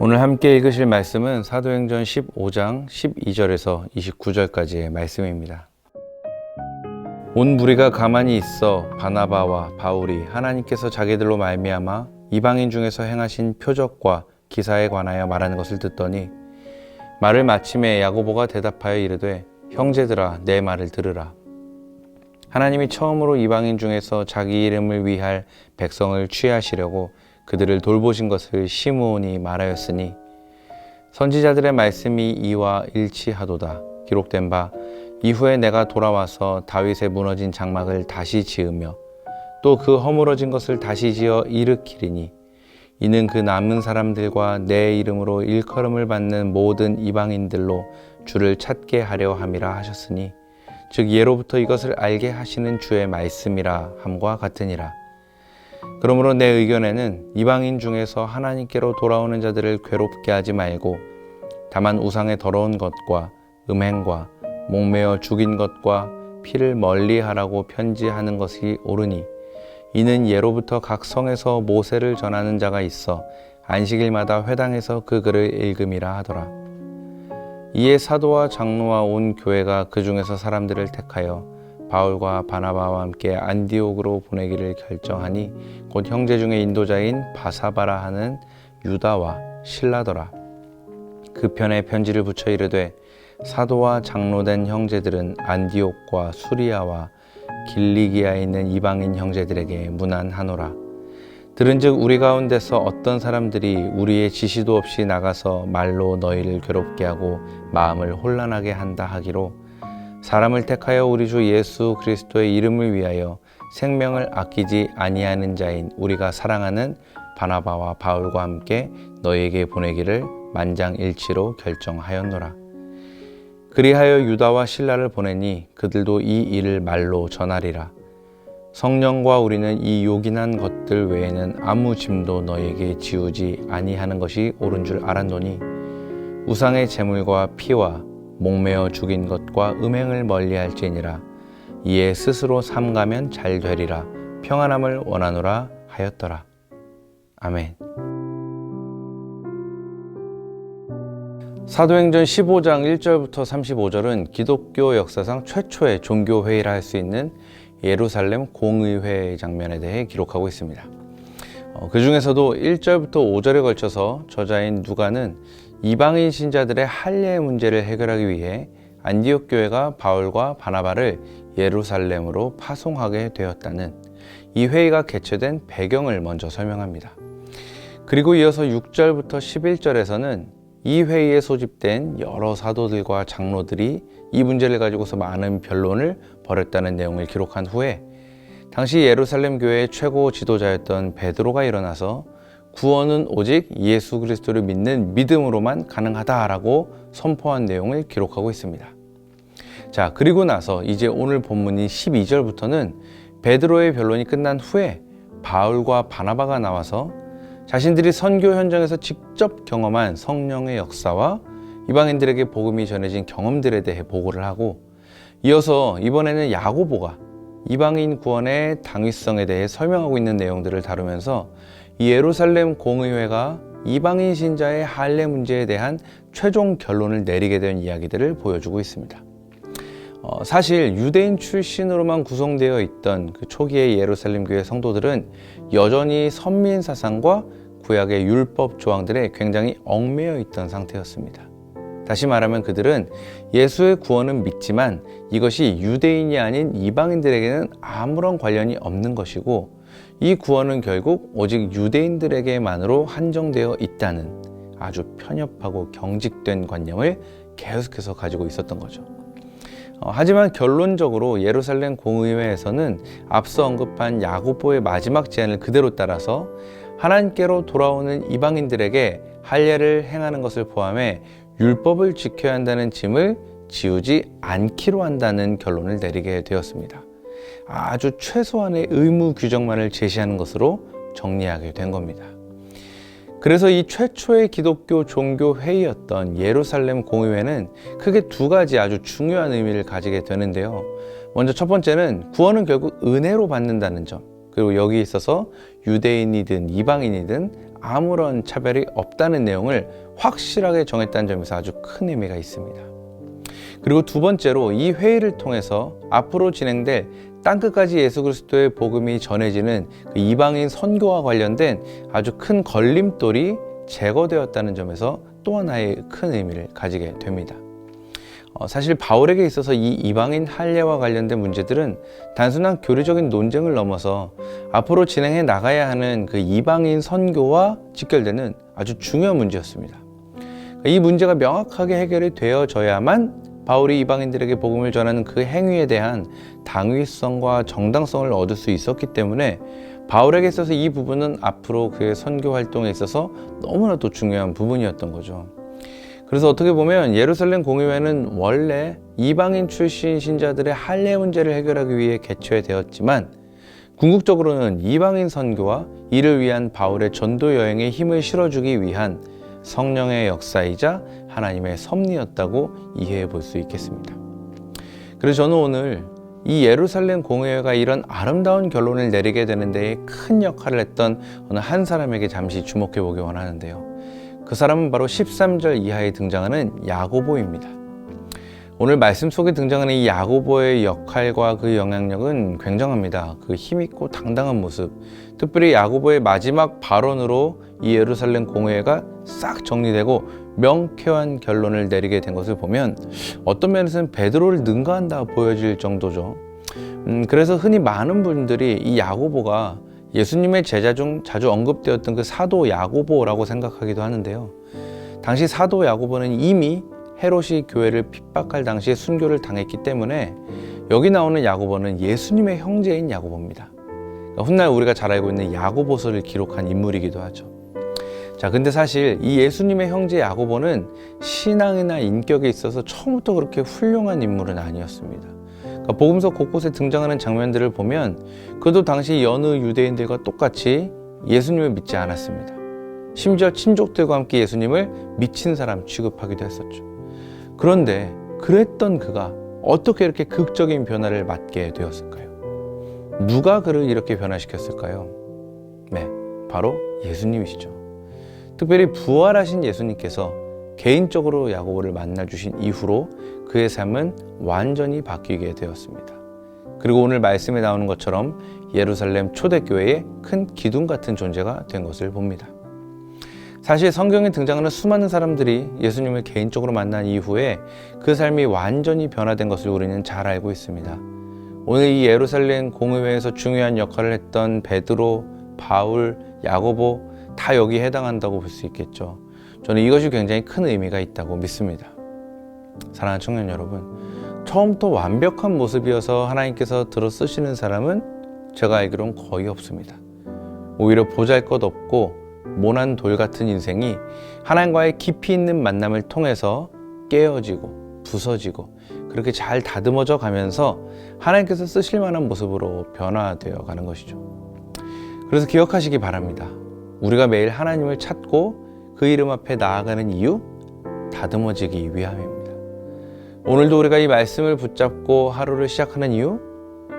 오늘 함께 읽으실 말씀은 사도행전 15장 12절에서 29절까지의 말씀입니다. 온 무리가 가만히 있어 바나바와 바울이 하나님께서 자기들로 말미암아 이방인 중에서 행하신 표적과 기사에 관하여 말하는 것을 듣더니 말을 마침에 야고보가 대답하여 이르되 형제들아 내 말을 들으라. 하나님이 처음으로 이방인 중에서 자기 이름을 위할 백성을 취하시려고 그들을 돌보신 것을 시므온이 말하였으니 선지자들의 말씀이 이와 일치하도다. 기록된 바 이후에 내가 돌아와서 다윗의 무너진 장막을 다시 지으며 또 그 허물어진 것을 다시 지어 일으키리니 이는 그 남은 사람들과 내 이름으로 일컬음을 받는 모든 이방인들로 주를 찾게 하려 함이라 하셨으니 즉 예로부터 이것을 알게 하시는 주의 말씀이라 함과 같으니라. 그러므로 내 의견에는 이방인 중에서 하나님께로 돌아오는 자들을 괴롭게 하지 말고 다만 우상의 더러운 것과 음행과 목매어 죽인 것과 피를 멀리하라고 편지하는 것이 옳으니 이는 예로부터 각 성에서 모세를 전하는 자가 있어 안식일마다 회당에서 그 글을 읽음이라 하더라. 이에 사도와 장로와 온 교회가 그 중에서 사람들을 택하여 바울과 바나바와 함께 안디옥으로 보내기를 결정하니 곧 형제 중에 인도자인 바사바라 하는 유다와 실라더라. 그 편에 편지를 붙여 이르되 사도와 장로된 형제들은 안디옥과 수리아와 길리기아에 있는 이방인 형제들에게 문안하노라. 들은즉 우리 가운데서 어떤 사람들이 우리의 지시도 없이 나가서 말로 너희를 괴롭게 하고 마음을 혼란하게 한다 하기로 사람을 택하여 우리 주 예수 그리스도의 이름을 위하여 생명을 아끼지 아니하는 자인 우리가 사랑하는 바나바와 바울과 함께 너희에게 보내기를 만장일치로 결정하였노라. 그리하여 유다와 실라를 보내니 그들도 이 일을 말로 전하리라. 성령과 우리는 이 요긴한 것들 외에는 아무 짐도 너희에게 지우지 아니하는 것이 옳은 줄 알았노니 우상의 제물과 피와 목매어 죽인 것과 음행을 멀리할지니라. 이에 스스로 삼가면 잘 되리라. 평안함을 원하노라 하였더라. 아멘. 사도행전 15장 1절부터 35절은 기독교 역사상 최초의 종교회의라 할 수 있는 예루살렘 공의회 장면에 대해 기록하고 있습니다. 그 중에서도 1절부터 5절에 걸쳐서 저자인 누가는 이방인 신자들의 할례 문제를 해결하기 위해 안디옥 교회가 바울과 바나바를 예루살렘으로 파송하게 되었다는 이 회의가 개최된 배경을 먼저 설명합니다. 그리고 이어서 6절부터 11절에서는 이 회의에 소집된 여러 사도들과 장로들이 이 문제를 가지고서 많은 변론을 벌였다는 내용을 기록한 후에 당시 예루살렘 교회의 최고 지도자였던 베드로가 일어나서 구원은 오직 예수 그리스도를 믿는 믿음으로만 가능하다라고 선포한 내용을 기록하고 있습니다. 자, 그리고 나서 이제 오늘 본문인 12절부터는 베드로의 변론이 끝난 후에 바울과 바나바가 나와서 자신들이 선교 현장에서 직접 경험한 성령의 역사와 이방인들에게 복음이 전해진 경험들에 대해 보고를 하고 이어서 이번에는 야고보가 이방인 구원의 당위성에 대해 설명하고 있는 내용들을 다루면서 이 예루살렘 공의회가 이방인 신자의 할례 문제에 대한 최종 결론을 내리게 된 이야기들을 보여주고 있습니다. 사실 유대인 출신으로만 구성되어 있던 그 초기의 예루살렘 교회 성도들은 여전히 선민 사상과 구약의 율법 조항들에 굉장히 얽매여 있던 상태였습니다. 다시 말하면 그들은 예수의 구원은 믿지만 이것이 유대인이 아닌 이방인들에게는 아무런 관련이 없는 것이고 이 구원은 결국 오직 유대인들에게만으로 한정되어 있다는 아주 편협하고 경직된 관념을 계속해서 가지고 있었던 거죠. 하지만 결론적으로 예루살렘 공의회에서는 앞서 언급한 야고보의 마지막 제안을 그대로 따라서 하나님께로 돌아오는 이방인들에게 할례를 행하는 것을 포함해 율법을 지켜야 한다는 짐을 지우지 않기로 한다는 결론을 내리게 되었습니다. 아주 최소한의 의무 규정만을 제시하는 것으로 정리하게 된 겁니다. 그래서 이 최초의 기독교 종교 회의였던 예루살렘 공의회는 크게 두 가지 아주 중요한 의미를 가지게 되는데요. 먼저 첫 번째는 구원은 결국 은혜로 받는다는 점, 그리고 여기에 있어서 유대인이든 이방인이든 아무런 차별이 없다는 내용을 확실하게 정했다는 점에서 아주 큰 의미가 있습니다. 그리고 두 번째로 이 회의를 통해서 앞으로 진행될 땅끝까지 예수 그리스도의 복음이 전해지는 그 이방인 선교와 관련된 아주 큰 걸림돌이 제거되었다는 점에서 또 하나의 큰 의미를 가지게 됩니다. 사실 바울에게 있어서 이 이방인 할례와 관련된 문제들은 단순한 교리적인 논쟁을 넘어서 앞으로 진행해 나가야 하는 그 이방인 선교와 직결되는 아주 중요한 문제였습니다. 이 문제가 명확하게 해결이 되어져야만 바울이 이방인들에게 복음을 전하는 그 행위에 대한 당위성과 정당성을 얻을 수 있었기 때문에 바울에게 있어서 이 부분은 앞으로 그의 선교 활동에 있어서 너무나도 중요한 부분이었던 거죠. 그래서 어떻게 보면 예루살렘 공의회는 원래 이방인 출신 신자들의 할례 문제를 해결하기 위해 개최되었지만 궁극적으로는 이방인 선교와 이를 위한 바울의 전도 여행에 힘을 실어주기 위한 성령의 역사이자 하나님의 섭리였다고 이해해 볼 수 있겠습니다. 그래서 저는 오늘 이 예루살렘 공회가 이런 아름다운 결론을 내리게 되는 데에 큰 역할을 했던 어느 한 사람에게 잠시 주목해 보기 원하는데요. 그 사람은 바로 13절 이하에 등장하는 야고보입니다. 오늘 말씀 속에 등장하는 이 야고보의 역할과 그 영향력은 굉장합니다. 그 힘있고 당당한 모습, 특별히 야고보의 마지막 발언으로 이 예루살렘 공회가 싹 정리되고 명쾌한 결론을 내리게 된 것을 보면 어떤 면에서는 베드로를 능가한다 보여질 정도죠. 그래서 흔히 많은 분들이 이 야고보가 예수님의 제자 중 자주 언급되었던 그 사도 야고보라고 생각하기도 하는데요. 당시 사도 야고보는 이미 헤롯이 교회를 핍박할 당시에 순교를 당했기 때문에 여기 나오는 야고보는 예수님의 형제인 야고보입니다. 훗날 우리가 잘 알고 있는 야고보서를 기록한 인물이기도 하죠. 자, 근데 사실 이 예수님의 형제 야고보는 신앙이나 인격에 있어서 처음부터 그렇게 훌륭한 인물은 아니었습니다. 복음서 곳곳에 등장하는 장면들을 보면 그도 당시 여느 유대인들과 똑같이 예수님을 믿지 않았습니다. 심지어 친족들과 함께 예수님을 미친 사람 취급하기도 했었죠. 그런데 그랬던 그가 어떻게 이렇게 극적인 변화를 맞게 되었을까요? 누가 그를 이렇게 변화시켰을까요? 네, 바로 예수님이시죠. 특별히 부활하신 예수님께서 개인적으로 야고보를 만나주신 이후로 그의 삶은 완전히 바뀌게 되었습니다. 그리고 오늘 말씀에 나오는 것처럼 예루살렘 초대교회의 큰 기둥 같은 존재가 된 것을 봅니다. 사실 성경에 등장하는 수많은 사람들이 예수님을 개인적으로 만난 이후에 그 삶이 완전히 변화된 것을 우리는 잘 알고 있습니다. 오늘 이 예루살렘 공의회에서 중요한 역할을 했던 베드로, 바울, 야고보 다 여기에 해당한다고 볼 수 있겠죠. 저는 이것이 굉장히 큰 의미가 있다고 믿습니다. 사랑하는 청년 여러분, 처음부터 완벽한 모습이어서 하나님께서 들어 쓰시는 사람은 제가 알기로는 거의 없습니다. 오히려 보잘것없고 모난 돌 같은 인생이 하나님과의 깊이 있는 만남을 통해서 깨어지고 부서지고 그렇게 잘 다듬어져 가면서 하나님께서 쓰실 만한 모습으로 변화되어 가는 것이죠. 그래서 기억하시기 바랍니다. 우리가 매일 하나님을 찾고 그 이름 앞에 나아가는 이유, 다듬어지기 위함입니다. 오늘도 우리가 이 말씀을 붙잡고 하루를 시작하는 이유,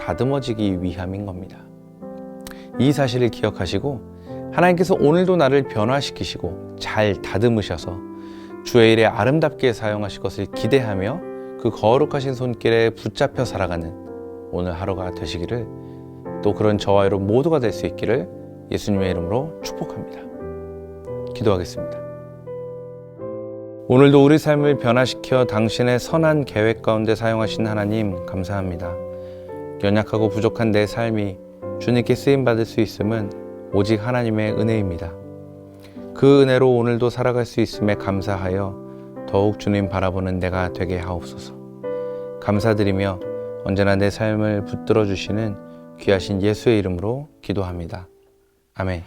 다듬어지기 위함인 겁니다. 이 사실을 기억하시고 하나님께서 오늘도 나를 변화시키시고 잘 다듬으셔서 주의 일에 아름답게 사용하실 것을 기대하며 그 거룩하신 손길에 붙잡혀 살아가는 오늘 하루가 되시기를, 또 그런 저와 여러분 모두가 될 수 있기를 예수님의 이름으로 축복합니다. 기도하겠습니다. 오늘도 우리 삶을 변화시켜 당신의 선한 계획 가운데 사용하신 하나님 감사합니다. 연약하고 부족한 내 삶이 주님께 쓰임받을 수 있음은 오직 하나님의 은혜입니다. 그 은혜로 오늘도 살아갈 수 있음에 감사하여 더욱 주님 바라보는 내가 되게 하옵소서. 감사드리며 언제나 내 삶을 붙들어 주시는 귀하신 예수의 이름으로 기도합니다. 아멘.